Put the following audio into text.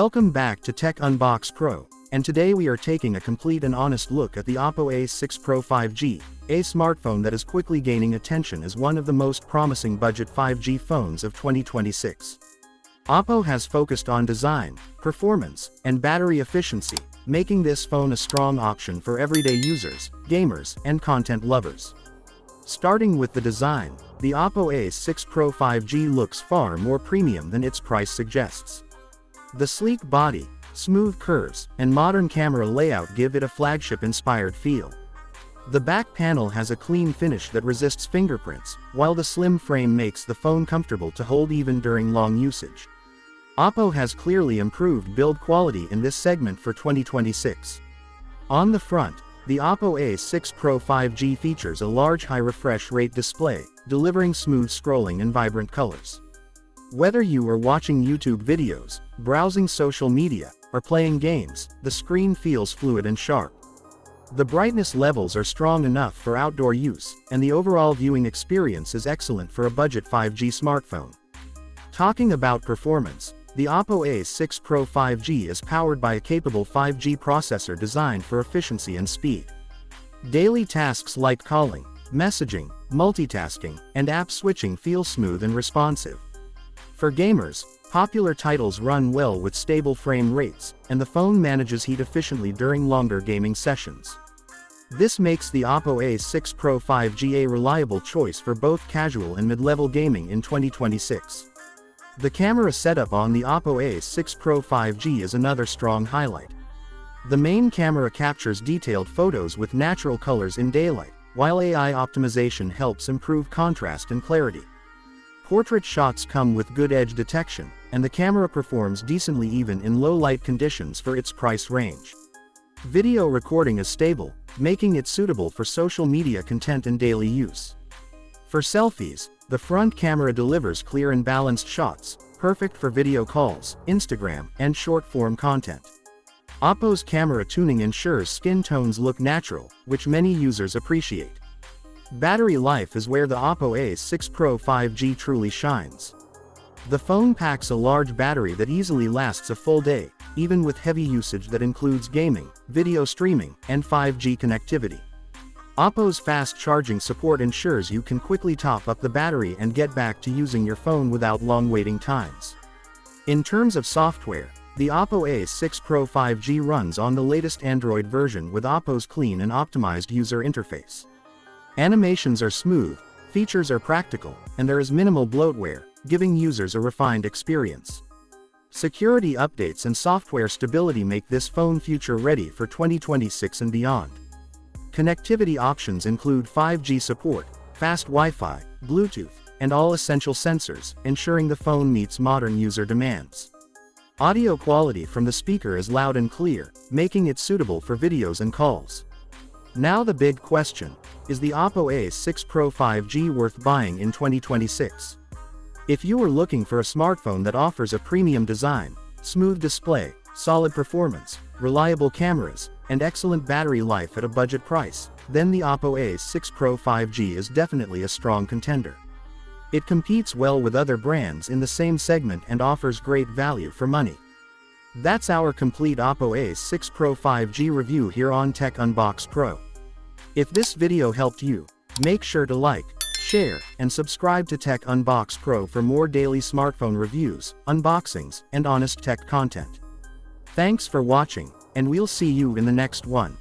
Welcome back to TechUnboxPro, and today we are taking a complete and honest look at the Oppo A6 Pro 5G, a smartphone that is quickly gaining attention as one of the most promising budget 5G phones of 2026. Oppo has focused on design, performance, and battery efficiency, making this phone a strong option for everyday users, gamers, and content lovers. Starting with the design, the Oppo A6 Pro 5G looks far more premium than its price suggests. The sleek body, smooth curves, and modern camera layout give it a flagship-inspired feel. The back panel has a clean finish that resists fingerprints, while the slim frame makes the phone comfortable to hold even during long usage. Oppo has clearly improved build quality in this segment for 2026. On the front, the Oppo A6 Pro 5G features a large high refresh rate display, delivering smooth scrolling and vibrant colors. Whether you are watching YouTube videos, browsing social media, or playing games, the screen feels fluid and sharp. The brightness levels are strong enough for outdoor use, and the overall viewing experience is excellent for a budget 5G smartphone. Talking about performance, the Oppo A6 Pro 5G is powered by a capable 5G processor designed for efficiency and speed. Daily tasks like calling, messaging, multitasking, and app switching feel smooth and responsive. For gamers, popular titles run well with stable frame rates, and the phone manages heat efficiently during longer gaming sessions. This makes the Oppo A6 Pro 5G a reliable choice for both casual and mid-level gaming in 2026. The camera setup on the Oppo A6 Pro 5G is another strong highlight. The main camera captures detailed photos with natural colors in daylight, while AI optimization helps improve contrast and clarity. Portrait shots come with good edge detection, and the camera performs decently even in low-light conditions for its price range. Video recording is stable, making it suitable for social media content and daily use. For selfies, the front camera delivers clear and balanced shots, perfect for video calls, Instagram, and short-form content. Oppo's camera tuning ensures skin tones look natural, which many users appreciate. Battery life is where the Oppo A6 Pro 5G truly shines. The phone packs a large battery that easily lasts a full day, even with heavy usage that includes gaming, video streaming, and 5G connectivity. Oppo's fast charging support ensures you can quickly top up the battery and get back to using your phone without long waiting times. In terms of software, the Oppo A6 Pro 5G runs on the latest Android version with Oppo's clean and optimized user interface. Animations are smooth, features are practical, and there is minimal bloatware, giving users a refined experience. Security updates and software stability make this phone future-ready for 2026 and beyond. Connectivity options include 5G support, fast Wi-Fi, Bluetooth, and all essential sensors, ensuring the phone meets modern user demands. Audio quality from the speaker is loud and clear, making it suitable for videos and calls. Now the big question, is the Oppo A6 Pro 5G worth buying in 2026? If you are looking for a smartphone that offers a premium design, smooth display, solid performance, reliable cameras, and excellent battery life at a budget price, then the Oppo A6 Pro 5G is definitely a strong contender. It competes well with other brands in the same segment and offers great value for money. That's our complete Oppo A6 Pro 5G review here on TechUnboxPro. If this video helped you, make sure to like, share, and subscribe to TechUnboxPro for more daily smartphone reviews, unboxings, and honest tech content. Thanks for watching, and we'll see you in the next one.